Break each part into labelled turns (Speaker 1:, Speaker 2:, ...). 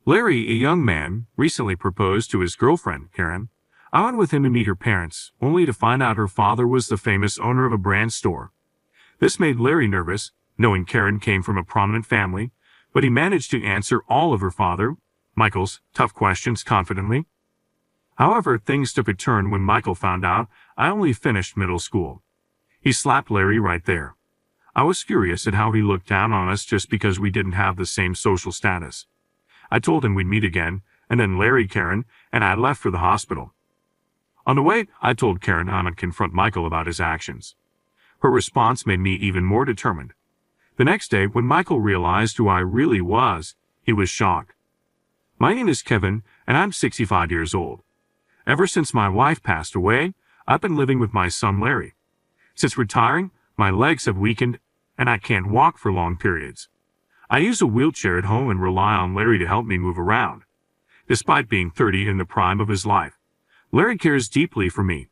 Speaker 1: Larry, a young man, recently proposed to his girlfriend, Karen. I went with him to meet her parents, only to find out her father was the famous owner of a brand store. This made Larry nervous, knowing Karen came from a prominent family, but he managed to answer all of her father, Michael's, tough questions confidently. However, things took a turn when Michael found out I only finished middle school. He slapped Larry right there. I was furious at how he looked down on us just because we didn't have the same social status. I told him we'd meet again, and then Larry, Karen, and I left for the hospital. On the way, I told Karen I would confront Michael about his actions. Her response made me even more determined. The next day, when Michael realized who I really was, he was shocked. My name is Kevin, and I'm 65 years old. Ever since my wife passed away, I've been living with my son Larry. Since retiring, my legs have weakened, and I can't walk for long periods. I use a wheelchair at home and rely on Larry to help me move around. Despite being 30 in the prime of his life, Larry cares deeply for me.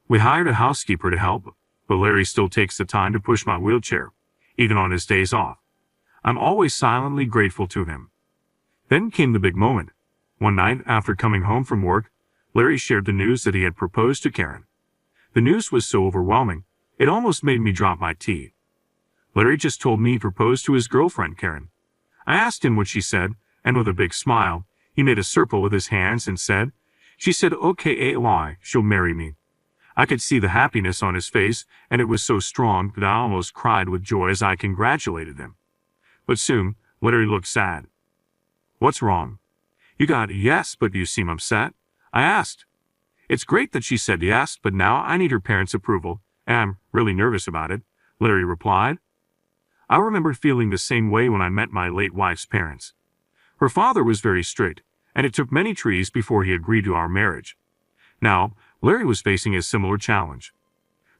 Speaker 1: We hired a housekeeper to help, but Larry still takes the time to push my wheelchair, even on his days off. I'm always silently grateful to him. Then came the big moment. One night, after coming home from work, Larry shared the news that he had proposed to Karen. The news was so overwhelming, it almost made me drop my tea. Larry just told me he proposed to his girlfriend, Karen. I asked him what she said, and with a big smile, he made a circle with his hands and said, "She said, okay, she'll marry me." I could see the happiness on his face, and it was so strong that I almost cried with joy as I congratulated him. But soon, Larry looked sad. "What's wrong? You got a yes, but you seem upset," I asked. "It's great that she said yes, but now I need her parents' approval, and I'm really nervous about it," Larry replied. I remember feeling the same way when I met my late wife's parents. Her father was very strict, and it took many trees before he agreed to our marriage. Now, Larry was facing a similar challenge.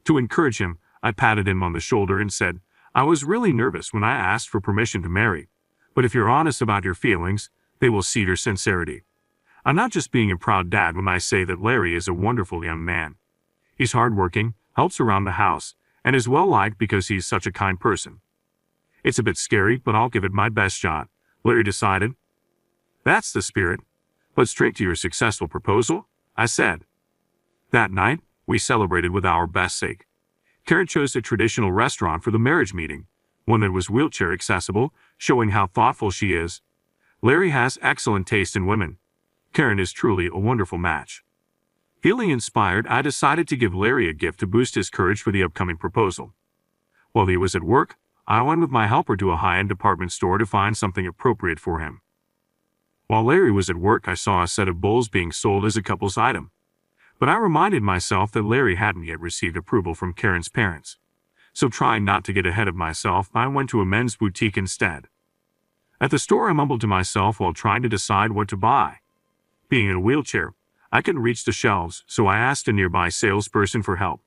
Speaker 1: To encourage him, I patted him on the shoulder and said, "I was really nervous when I asked for permission to marry, but if you're honest about your feelings, they will see your sincerity. I'm not just being a proud dad when I say that Larry is a wonderful young man. He's hardworking, helps around the house, and is well-liked because he's such a kind person. It's a bit scary, but I'll give it my best shot," Larry decided. "That's the spirit. But straight to your successful proposal," I said. That night, we celebrated with our best sake. Karen chose a traditional restaurant for the marriage meeting, one that was wheelchair accessible, showing how thoughtful she is. Larry has excellent taste in women. Karen is truly a wonderful match. Feeling inspired, I decided to give Larry a gift to boost his courage for the upcoming proposal. While he was at work, I went with my helper to a high-end department store to find something appropriate for him. While Larry was at work, I saw a set of bowls being sold as a couple's item. But I reminded myself that Larry hadn't yet received approval from Karen's parents. So trying not to get ahead of myself, I went to a men's boutique instead. At the store, I mumbled to myself while trying to decide what to buy. Being in a wheelchair, I couldn't reach the shelves, so I asked a nearby salesperson for help.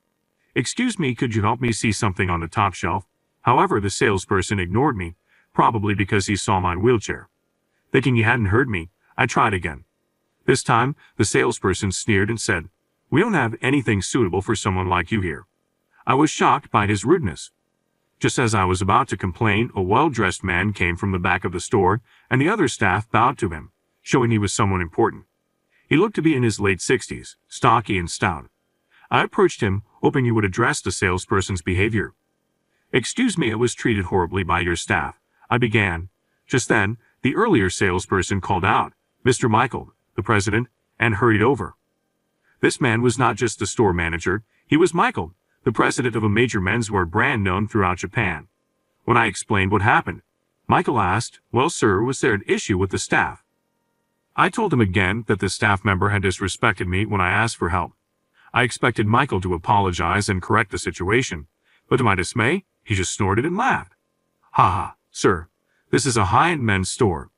Speaker 1: "Excuse me, could you help me see something on the top shelf?" However, the salesperson ignored me, probably because he saw my wheelchair. Thinking he hadn't heard me, I tried again. This time, the salesperson sneered and said, "We don't have anything suitable for someone like you here." I was shocked by his rudeness. Just as I was about to complain, a well-dressed man came from the back of the store, and the other staff bowed to him, showing he was someone important. He looked to be in his late 60s, stocky and stout. I approached him, hoping he would address the salesperson's behavior. "Excuse me, I was treated horribly by your staff," I began. Just then, the earlier salesperson called out, "Mr. Michael, the president," and hurried over. This man was not just the store manager, he was Michael, the president of a major menswear brand known throughout Japan. When I explained what happened, Michael asked, "Well, sir, was there an issue with the staff?" I told him again that the staff member had disrespected me when I asked for help. I expected Michael to apologize and correct the situation, but to my dismay, he just snorted and laughed. "Ha ha, sir, this is a high-end men's store.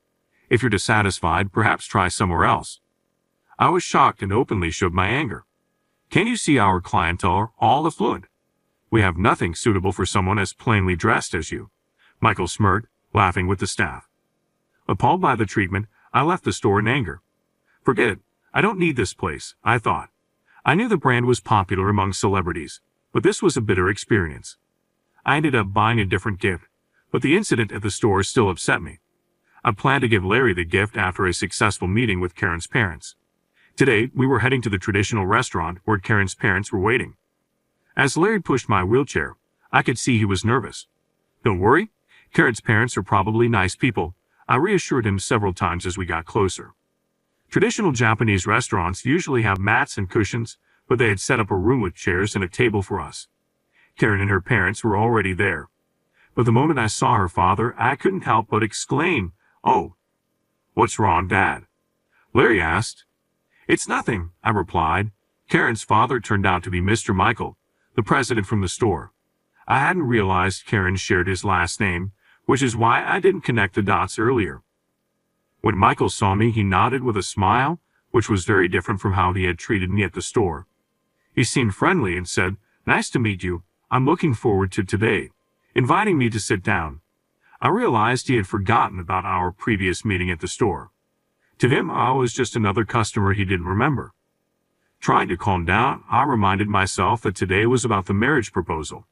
Speaker 1: If you're dissatisfied, perhaps try somewhere else." I was shocked and openly showed my anger. "Can't you see our clientele are all affluent? We have nothing suitable for someone as plainly dressed as you." Michael smirked, laughing with the staff. Appalled by the treatment, I left the store in anger. Forget it, I don't need this place, I thought. I knew the brand was popular among celebrities, but this was a bitter experience. I ended up buying a different gift, but the incident at the store still upset me. I planned to give Larry the gift after a successful meeting with Karen's parents. Today, we were heading to the traditional restaurant where Karen's parents were waiting. As Larry pushed my wheelchair, I could see he was nervous. "Don't worry, Karen's parents are probably nice people," I reassured him several times as we got closer. Traditional Japanese restaurants usually have mats and cushions, but they had set up a room with chairs and a table for us. Karen and her parents were already there. But the moment I saw her father, I couldn't help but exclaim, "Oh, what's wrong, Dad?" Larry asked. "It's nothing," I replied. Karen's father turned out to be Mr. Michael, the president from the store. I hadn't realized Karen shared his last name, which is why I didn't connect the dots earlier. When Michael saw me, he nodded with a smile, which was very different from how he had treated me at the store. He seemed friendly and said, "Nice to meet you. I'm looking forward to today," inviting me to sit down. I realized he had forgotten about our previous meeting at the store. To him, I was just another customer he didn't remember. Trying to calm down, I reminded myself that today was about the marriage proposal.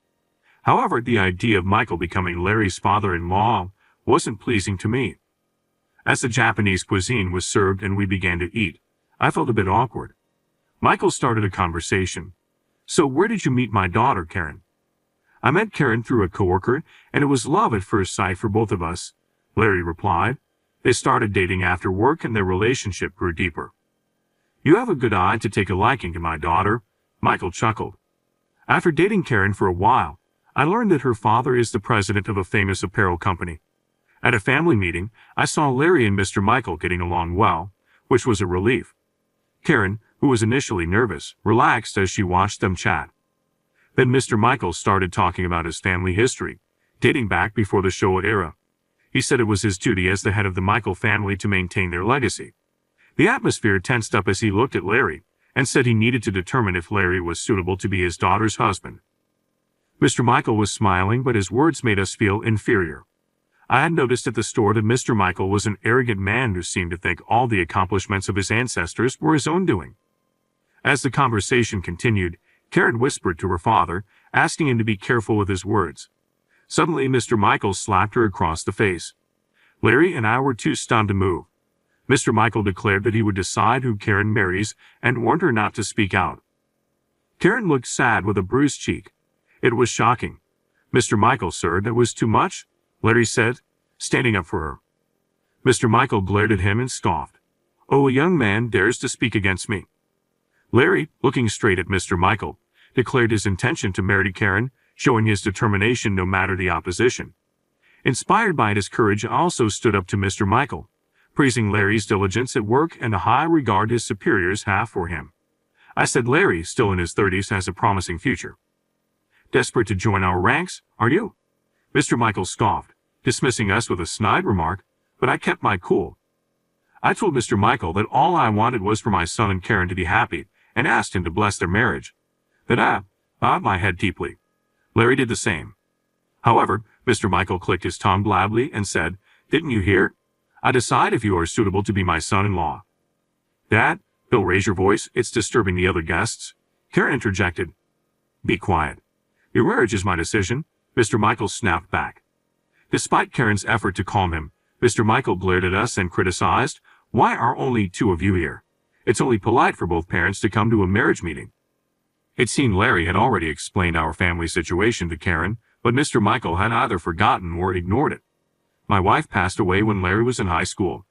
Speaker 1: However, the idea of Michael becoming Larry's father-in-law wasn't pleasing to me. As the Japanese cuisine was served and we began to eat, I felt a bit awkward. Michael started a conversation. "So where did you meet my daughter, Karen?" "I met Karen through a coworker, and it was love at first sight for both of us," Larry replied. "They started dating after work and their relationship grew deeper." "You have a good eye to take a liking to my daughter," Michael chuckled. After dating Karen for a while, I learned that her father is the president of a famous apparel company. At a family meeting, I saw Larry and Mr. Michael getting along well, which was a relief. Karen, who was initially nervous, relaxed as she watched them chat. Then Mr. Michael started talking about his family history, dating back before the Showa era. He said it was his duty as the head of the Michael family to maintain their legacy. The atmosphere tensed up as he looked at Larry and said he needed to determine if Larry was suitable to be his daughter's husband. Mr. Michael was smiling, but his words made us feel inferior. I had noticed at the store that Mr. Michael was an arrogant man who seemed to think all the accomplishments of his ancestors were his own doing. As the conversation continued, Karen whispered to her father, asking him to be careful with his words. Suddenly, Mr. Michael slapped her across the face. Larry and I were too stunned to move. Mr. Michael declared that he would decide who Karen marries and warned her not to speak out. Karen looked sad with a bruised cheek. It was shocking. "Mr. Michael, sir, that was too much," Larry said, standing up for her. Mr. Michael glared at him and scoffed. "Oh, a young man dares to speak against me." Larry, looking straight at Mr. Michael, declared his intention to marry Karen, showing his determination no matter the opposition. Inspired by his courage, I also stood up to Mr. Michael, praising Larry's diligence at work and the high regard his superiors have for him. I said Larry, still in his 30s, has a promising future. "Desperate to join our ranks, are you?" Mr. Michael scoffed, dismissing us with a snide remark, but I kept my cool. I told Mr. Michael that all I wanted was for my son and Karen to be happy, and asked him to bless their marriage. Then I bowed my head deeply. Larry did the same. However, Mr. Michael clicked his tongue loudly and said, "Didn't you hear? I decide if you are suitable to be my son-in-law." "Dad, don't raise your voice, it's disturbing the other guests," Karen interjected. "Be quiet. Your marriage is my decision," Mr. Michael snapped back. Despite Karen's effort to calm him, Mr. Michael glared at us and criticized, "Why are only two of you here? It's only polite for both parents to come to a marriage meeting." It seemed Larry had already explained our family situation to Karen, but Mr. Michael had either forgotten or ignored it. "My wife passed away when Larry was in high school.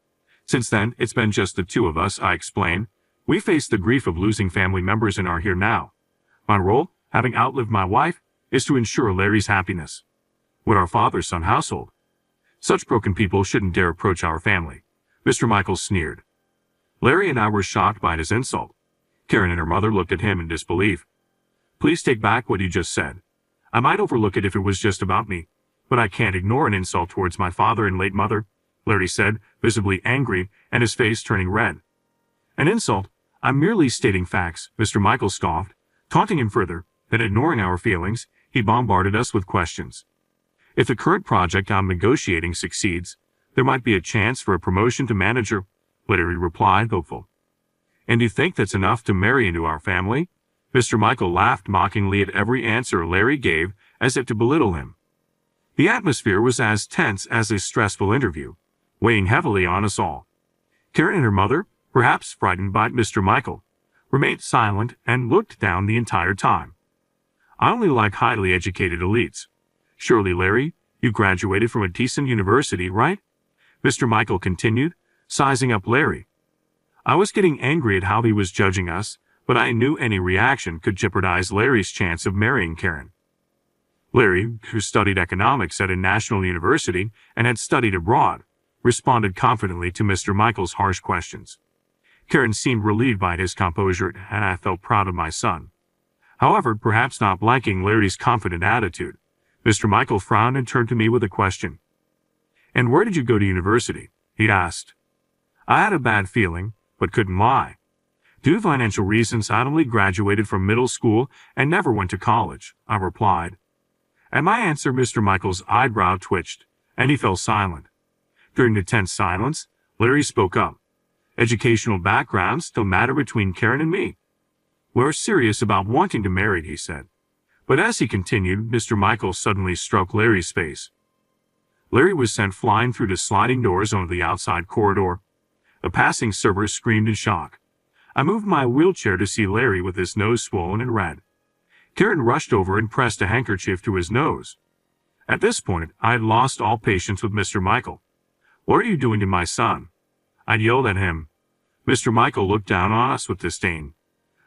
Speaker 1: Since then, it's been just the two of us," I explained. "We face the grief of losing family members and are here now. My role, having outlived my wife, is to ensure Larry's happiness. We're our father-son household. Such broken people shouldn't dare approach our family," Mr. Michael sneered. Larry and I were shocked by his insult. Karen and her mother looked at him in disbelief. "Please take back what you just said. I might overlook it if it was just about me, but I can't ignore an insult towards my father and late mother," Larry said, visibly angry and his face turning red. "An insult? I'm merely stating facts," Mr. Michael scoffed, taunting him further. Then, ignoring our feelings, he bombarded us with questions. "If the current project I'm negotiating succeeds, there might be a chance for a promotion to manager," Larry replied, hopeful. "And you think that's enough to marry into our family?" Mr. Michael laughed mockingly at every answer Larry gave, as if to belittle him. The atmosphere was as tense as a stressful interview. weighing heavily on us all. Karen and her mother, perhaps frightened by Mr. Michael, remained silent and looked down the entire time. I only like highly educated elites. Surely, Larry, you graduated from a decent university, right? Mr. Michael continued, sizing up Larry. I was getting angry at how he was judging us, but I knew any reaction could jeopardize Larry's chance of marrying Karen. Larry, who studied economics at a national university and had studied abroad, responded confidently to Mr. Michael's harsh questions. Karen seemed relieved by his composure, and I felt proud of my son. However, perhaps not liking Larry's confident attitude, Mr. Michael frowned and turned to me with a question. "And where did you go to university?" he asked. I had a bad feeling, but couldn't lie. Due to financial reasons, I only graduated from middle school and never went to college, I replied. At my answer, Mr. Michael's eyebrow twitched, and he fell silent. During the tense silence, Larry spoke up. Educational backgrounds still matter between Karen and me. We're serious about wanting to marry, he said. But as he continued, Mr. Michael suddenly struck Larry's face. Larry was sent flying through the sliding doors onto the outside corridor. A passing server screamed in shock. I moved my wheelchair to see Larry with his nose swollen and red. Karen rushed over and pressed a handkerchief to his nose. At this point, I had lost all patience with Mr. Michael. "What are you doing to my son?" I yelled at him. Mr. Michael looked down on us with disdain.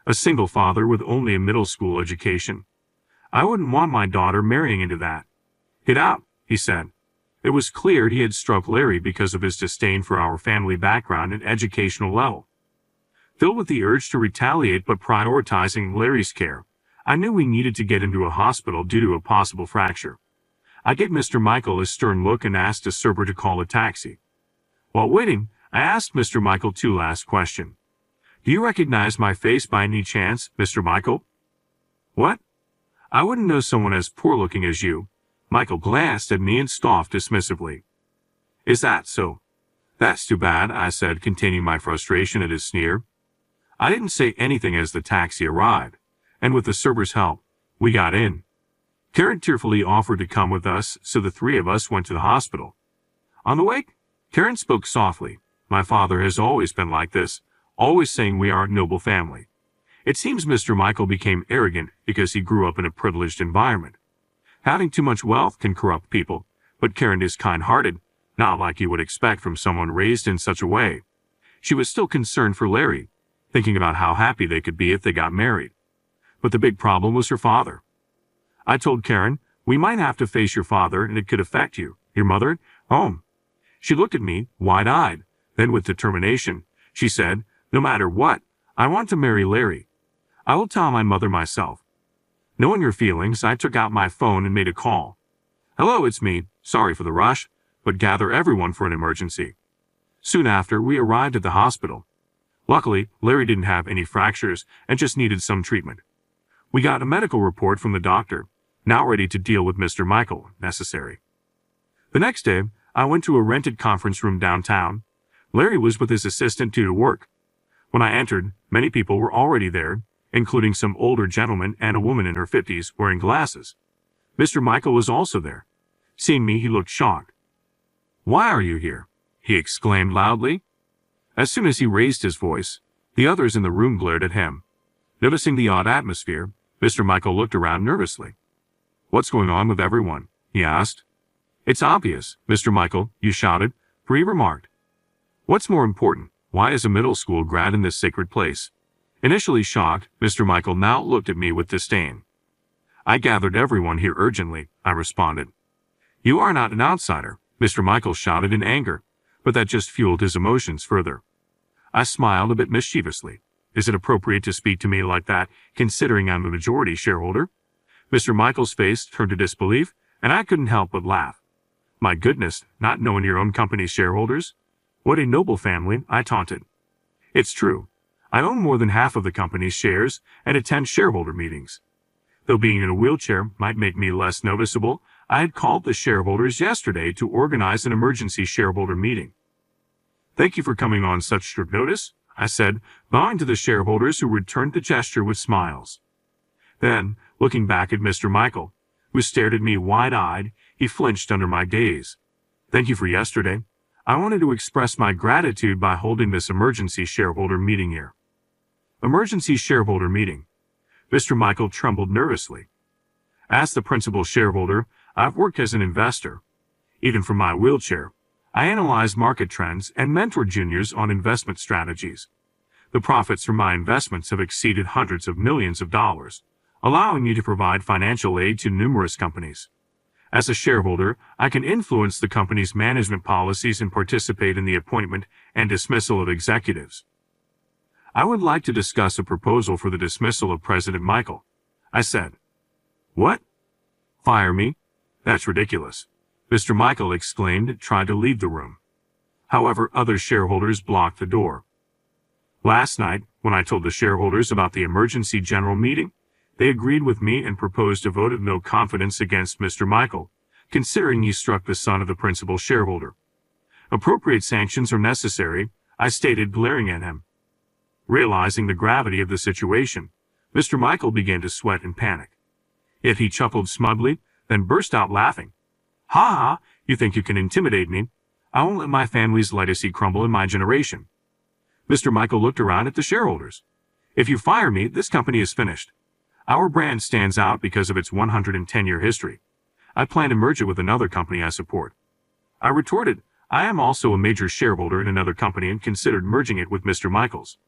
Speaker 1: A single father with only a middle school education. I wouldn't want my daughter marrying into that. "Get out," he said. It was clear he had struck Larry because of his disdain for our family background and educational level. Filled with the urge to retaliate but prioritizing Larry's care, I knew we needed to get him to a hospital due to a possible fracture. I gave Mr. Michael a stern look and asked a server to call a taxi. While waiting, I asked Mr. Michael two last questions. "Do you recognize my face by any chance, Mr. Michael?" "What? I wouldn't know someone as poor-looking as you." Michael glanced at me and scoffed dismissively. "Is that so? That's too bad," I said, containing my frustration at his sneer. I didn't say anything as the taxi arrived, and with the server's help, we got in. Karen tearfully offered to come with us, so the three of us went to the hospital. On the way, Karen spoke softly. "My father has always been like this, always saying we are a noble family." It seems Mr. Michael became arrogant because he grew up in a privileged environment. Having too much wealth can corrupt people, but Karen is kind-hearted, not like you would expect from someone raised in such a way. She was still concerned for Larry, thinking about how happy they could be if they got married. But the big problem was her father. I told Karen, "We might have to face your father and it could affect you, your mother, at home." She looked at me, wide-eyed. Then with determination, she said, "No matter what, I want to marry Larry. I will tell my mother myself." Knowing her feelings, I took out my phone and made a call. "Hello, it's me. Sorry for the rush, but gather everyone for an emergency." Soon after, we arrived at the hospital. Luckily, Larry didn't have any fractures and just needed some treatment. We got a medical report from the doctor, now ready to deal with Mr. Michael, necessary. The next day, I went to a rented conference room downtown. Larry was with his assistant due to work. When I entered, many people were already there, including some older gentlemen and a woman in her 50s wearing glasses. Mr. Michael was also there. Seeing me, he looked shocked. "Why are you here?" he exclaimed loudly. As soon as he raised his voice, the others in the room glared at him. Noticing the odd atmosphere, Mr. Michael looked around nervously. "What's going on with everyone?" he asked. "It's obvious, Mr. Michael," you shouted, for he remarked. "What's more important, why is a middle school grad in this sacred place?" Initially shocked, Mr. Michael now looked at me with disdain. "I gathered everyone here urgently," I responded. "You are not an outsider," Mr. Michael shouted in anger, but that just fueled his emotions further. I smiled a bit mischievously. Is it appropriate to speak to me like that, considering I'm a majority shareholder? Mr. Michael's face turned to disbelief, and I couldn't help but laugh. "My goodness, not knowing your own company's shareholders? What a noble family," I taunted. "It's true. I own more than half of the company's shares and attend shareholder meetings. Though being in a wheelchair might make me less noticeable, I had called the shareholders yesterday to organize an emergency shareholder meeting." "Thank you for coming on such short notice," I said, bowing to the shareholders who returned the gesture with smiles. Then, looking back at Mr. Michael, who stared at me wide-eyed, he flinched under my gaze. "Thank you for yesterday. I wanted to express my gratitude by holding this emergency shareholder meeting here. Emergency shareholder meeting. Mr. Michael trembled nervously. As the principal shareholder, I've worked as an investor. Even from my wheelchair, I analyze market trends and mentor juniors on investment strategies. The profits from my investments have exceeded hundreds of millions of dollars, allowing me to provide financial aid to numerous companies. As a shareholder, I can influence the company's management policies and participate in the appointment and dismissal of executives. I would like to discuss a proposal for the dismissal of President Michael, I said. What? Fire me? That's ridiculous, Mr. Michael exclaimed and tried to leave the room. However, other shareholders blocked the door. Last night, when I told the shareholders about the emergency general meeting, they agreed with me and proposed a vote of no confidence against Mr. Michael, considering he struck the son of the principal shareholder. Appropriate sanctions are necessary, I stated, glaring at him. Realizing the gravity of the situation, Mr. Michael began to sweat and panic. Yet he chuckled smugly, then burst out laughing. Ha ha, you think you can intimidate me? I won't let my family's legacy crumble in my generation. Mr. Michael looked around at the shareholders. If you fire me, this company is finished. Our brand stands out because of its 110-year history. I plan to merge it with another company I support. I retorted, I am also a major shareholder in another company and considered merging it with Mr. Michael's.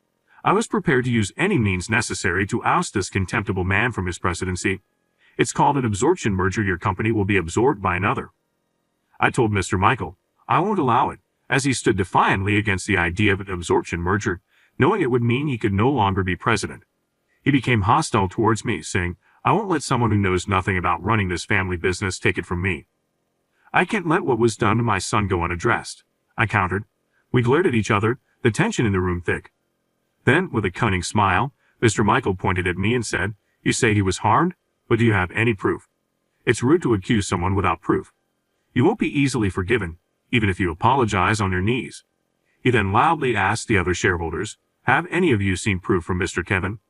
Speaker 1: I was prepared to use any means necessary to oust this contemptible man from his presidency. It's called an absorption merger. Your company will be absorbed by another. I told Mr. Michael, I won't allow it, as he stood defiantly against the idea of an absorption merger, knowing it would mean he could no longer be president. He became hostile towards me, saying, I won't let someone who knows nothing about running this family business take it from me. I can't let what was done to my son go unaddressed, I countered. We glared at each other, the tension in the room thick. Then, with a cunning smile, Mr. Michael pointed at me and said, You say he was harmed, but do you have any proof? It's rude to accuse someone without proof. You won't be easily forgiven, even if you apologize on your knees. He then loudly asked the other shareholders, Have any of you seen proof from Mr. Kevin?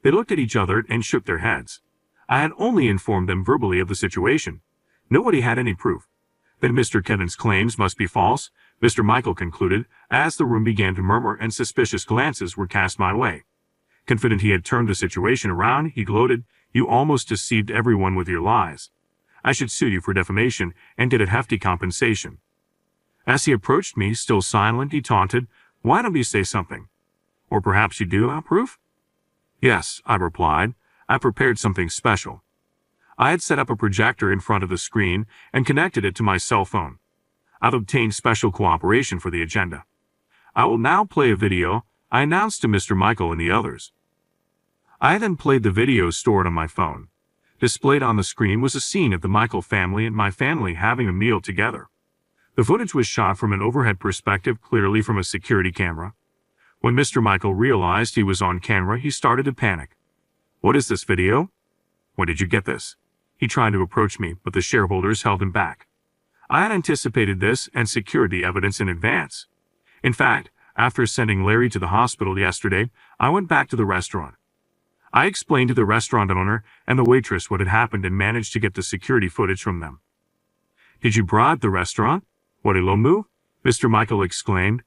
Speaker 1: They looked at each other and shook their heads. I had only informed them verbally of the situation. Nobody had any proof. Then Mr. Kevin's claims must be false, Mr. Michael concluded, as the room began to murmur and suspicious glances were cast my way. Confident he had turned the situation around, he gloated, You almost deceived everyone with your lies. I should sue you for defamation and get a hefty compensation. As he approached me, still silent, he taunted, Why don't you say something? Or perhaps you do have proof? Yes, I replied. I prepared something special. I had set up a projector in front of the screen and connected it to my cell phone. I've obtained special cooperation for the agenda. I will now play a video, I announced to Mr. Michael and the others. I then played the video stored on my phone. Displayed on the screen was a scene of the Michael family and my family having a meal together. The footage was shot from an overhead perspective, clearly from a security camera. When Mr. Michael realized he was on camera, he started to panic. What is this video? When did you get this? He tried to approach me, but the shareholders held him back. I had anticipated this and secured the evidence in advance. In fact, after sending Larry to the hospital yesterday, I went back to the restaurant. I explained to the restaurant owner and the waitress what had happened and managed to get the security footage from them. Did you bribe the restaurant? What a low move? Mr. Michael exclaimed.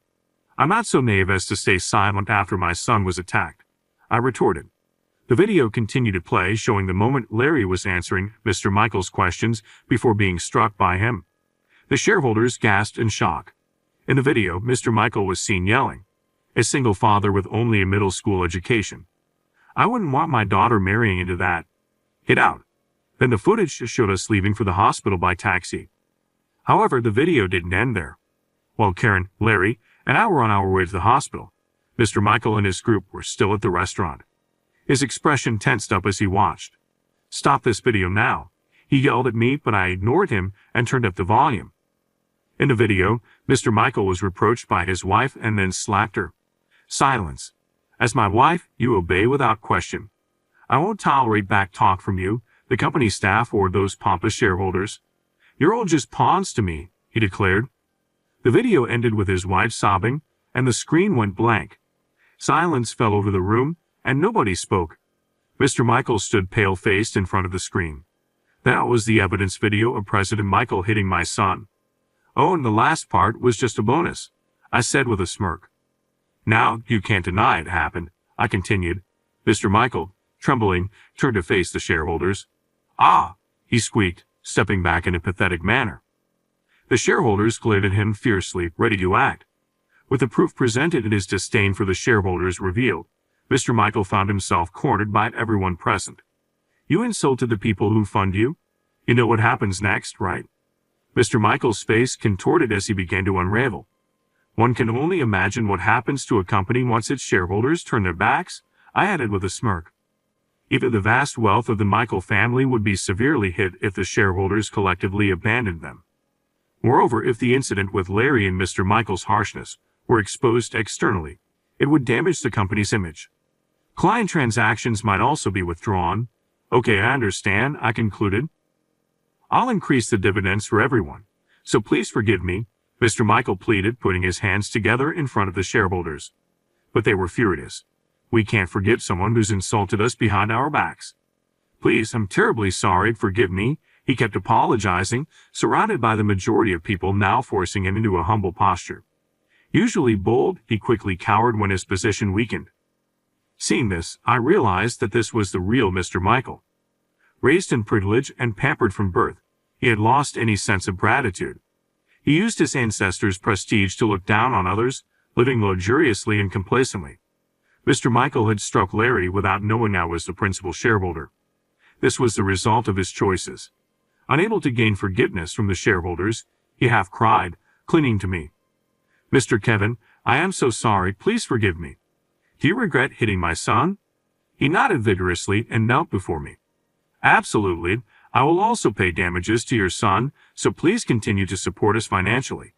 Speaker 1: I'm not so naive as to stay silent after my son was attacked, I retorted. The video continued to play, showing the moment Larry was answering Mr. Michael's questions before being struck by him. The shareholders gasped in shock. In the video, Mr. Michael was seen yelling, a single father with only a middle school education. I wouldn't want my daughter marrying into that. Get out. Then the footage showed us leaving for the hospital by taxi. However, the video didn't end there. While Karen, Larry, and I were on our way to the hospital, Mr. Michael and his group were still at the restaurant. His expression tensed up as he watched. Stop this video now. He yelled at me, but I ignored him and turned up the volume. In the video, Mr. Michael was reproached by his wife and then slapped her. Silence. As my wife, you obey without question. I won't tolerate back talk from you, the company staff, or those pompous shareholders. You're all just pawns to me, he declared. The video ended with his wife sobbing, and the screen went blank. Silence fell over the room, and nobody spoke. Mr. Michael stood pale-faced in front of the screen. That was the evidence video of President Michael hitting my son. Oh, and the last part was just a bonus, I said with a smirk. Now, you can't deny it happened, I continued. Mr. Michael, trembling, turned to face the shareholders. Ah, he squeaked, stepping back in a pathetic manner. The shareholders glared at him fiercely, ready to act. With the proof presented and his disdain for the shareholders revealed, Mr. Michael found himself cornered by everyone present. You insulted the people who fund you? You know what happens next, right? Mr. Michael's face contorted as he began to unravel. One can only imagine what happens to a company once its shareholders turn their backs, I added with a smirk. Even the vast wealth of the Michael family would be severely hit if the shareholders collectively abandoned them. Moreover, if the incident with Larry and Mr. Michael's harshness were exposed externally, it would damage the company's image. Client transactions might also be withdrawn. Okay, I understand, I concluded. I'll increase the dividends for everyone, so please forgive me, Mr. Michael pleaded, putting his hands together in front of the shareholders. But they were furious. We can't forgive someone who's insulted us behind our backs. Please, I'm terribly sorry, forgive me, he kept apologizing, surrounded by the majority of people now forcing him into a humble posture. Usually bold, he quickly cowered when his position weakened. Seeing this, I realized that this was the real Mr. Michael. Raised in privilege and pampered from birth, he had lost any sense of gratitude. He used his ancestors' prestige to look down on others, living luxuriously and complacently. Mr. Michael had struck Larry without knowing I was the principal shareholder. This was the result of his choices. Unable to gain forgiveness from the shareholders, he half cried, clinging to me. Mr. Kevin, I am so sorry, please forgive me. Do you regret hitting my son? He nodded vigorously and knelt before me. Absolutely. I will also pay damages to your son, so please continue to support us financially.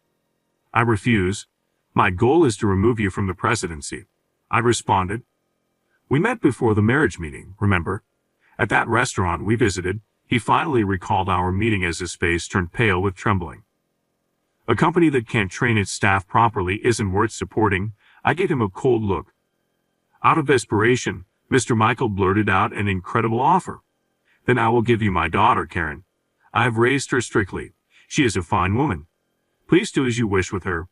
Speaker 1: I refuse. My goal is to remove you from the presidency, I responded. We met before the marriage meeting, remember? At that restaurant we visited, he finally recalled our meeting as his face turned pale with trembling. A company that can't train its staff properly isn't worth supporting. I gave him a cold look. Out of desperation, Mr. Michael blurted out an incredible offer. Then I will give you my daughter, Karen. I have raised her strictly. She is a fine woman. Please do as you wish with her.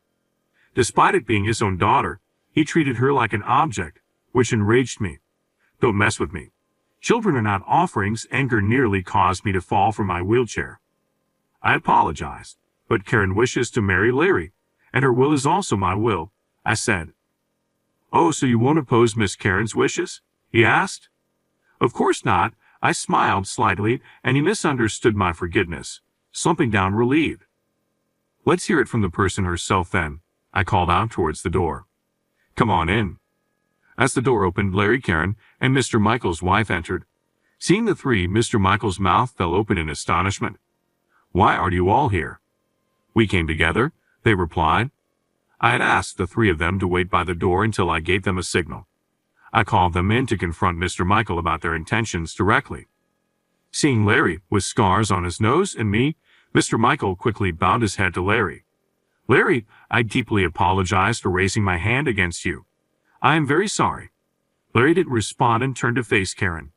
Speaker 1: Despite it being his own daughter, he treated her like an object, which enraged me. Don't mess with me. Children are not offerings. Anger nearly caused me to fall from my wheelchair. I apologized, but Karen wishes to marry Larry, and her will is also my will, I said. Oh, so you won't oppose Miss Karen's wishes? He asked. Of course not. I smiled slightly, and he misunderstood my forgiveness, slumping down relieved. Let's hear it from the person herself then, I called out towards the door. Come on in. As the door opened, Larry, Karen, and Mr. Michael's wife entered. Seeing the three, Mr. Michael's mouth fell open in astonishment. Why are you all here? We came together, they replied. I had asked the three of them to wait by the door until I gave them a signal. I called them in to confront Mr. Michael about their intentions directly. Seeing Larry with scars on his nose and me, Mr. Michael quickly bowed his head to Larry. Larry, I deeply apologize for raising my hand against you. I am very sorry. Larry didn't respond and turned to face Karen.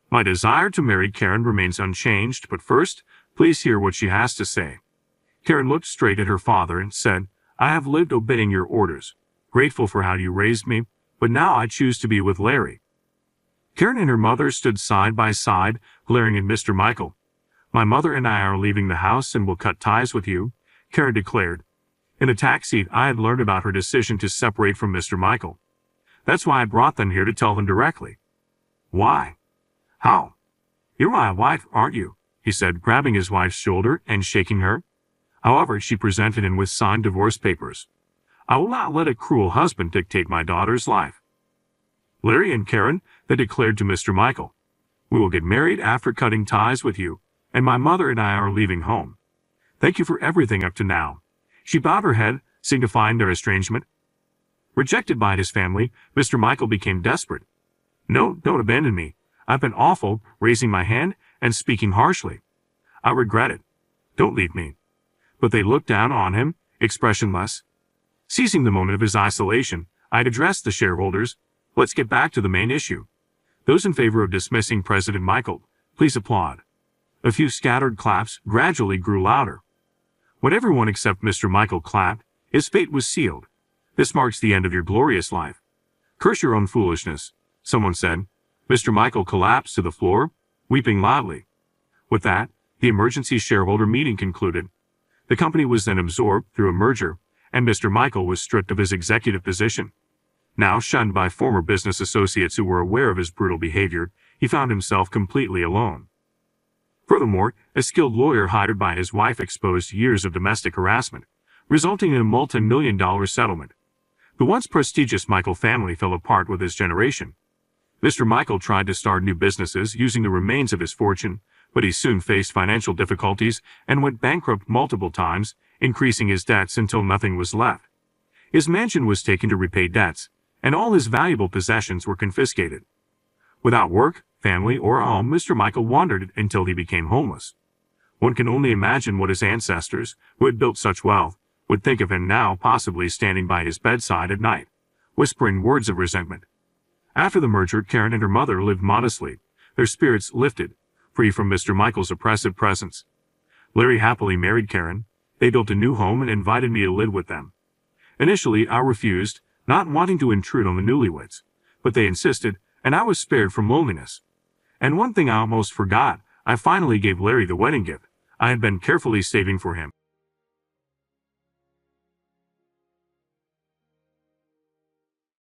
Speaker 1: My desire to marry Karen remains unchanged, but first, please hear what she has to say. Karen looked straight at her father and said, I have lived obeying your orders, grateful for how you raised me, but now I choose to be with Larry. Karen and her mother stood side by side, glaring at Mr. Michael. My mother and I are leaving the house and will cut ties with you, Karen declared. In the taxi, I had learned about her decision to separate from Mr. Michael. That's why I brought them here to tell them directly. Why? How? You're my wife, aren't you? He said, grabbing his wife's shoulder and shaking her. However, she presented him with signed divorce papers. I will not let a cruel husband dictate my daughter's life. Larry and Karen, they declared to Mr. Michael, we will get married after cutting ties with you, and my mother and I are leaving home. Thank you for everything up to now. She bowed her head, signifying their estrangement. Rejected by his family, Mr. Michael became desperate. No, don't abandon me. I've been awful, raising my hand and speaking harshly. I regret it. Don't leave me. But they looked down on him, expressionless. Seizing the moment of his isolation, I'd addressed the shareholders. Let's get back to the main issue. Those in favor of dismissing President Michael, please applaud. A few scattered claps gradually grew louder. When everyone except Mr. Michael clapped, his fate was sealed. This marks the end of your glorious life. Curse your own foolishness, someone said. Mr. Michael collapsed to the floor, weeping loudly. With that, the emergency shareholder meeting concluded. The company was then absorbed through a merger, and Mr. Michael was stripped of his executive position. Now shunned by former business associates who were aware of his brutal behavior, he found himself completely alone. Furthermore, a skilled lawyer hired by his wife exposed years of domestic harassment, resulting in a multi-million-dollar settlement. The once prestigious Michael family fell apart with his generation. Mr. Michael tried to start new businesses using the remains of his fortune, but he soon faced financial difficulties and went bankrupt multiple times, increasing his debts until nothing was left. His mansion was taken to repay debts, and all his valuable possessions were confiscated. Without work, family, or home, Mr. Michael wandered until he became homeless. One can only imagine what his ancestors, who had built such wealth, would think of him now, possibly standing by his bedside at night, whispering words of resentment. After the merger, Karen and her mother lived modestly, their spirits lifted, free from Mr. Michael's oppressive presence. Larry happily married Karen. They built a new home and invited me to live with them. Initially, I refused, not wanting to intrude on the newlyweds, but they insisted, and I was spared from loneliness. And one thing I almost forgot, I finally gave Larry the wedding gift I had been carefully saving for him.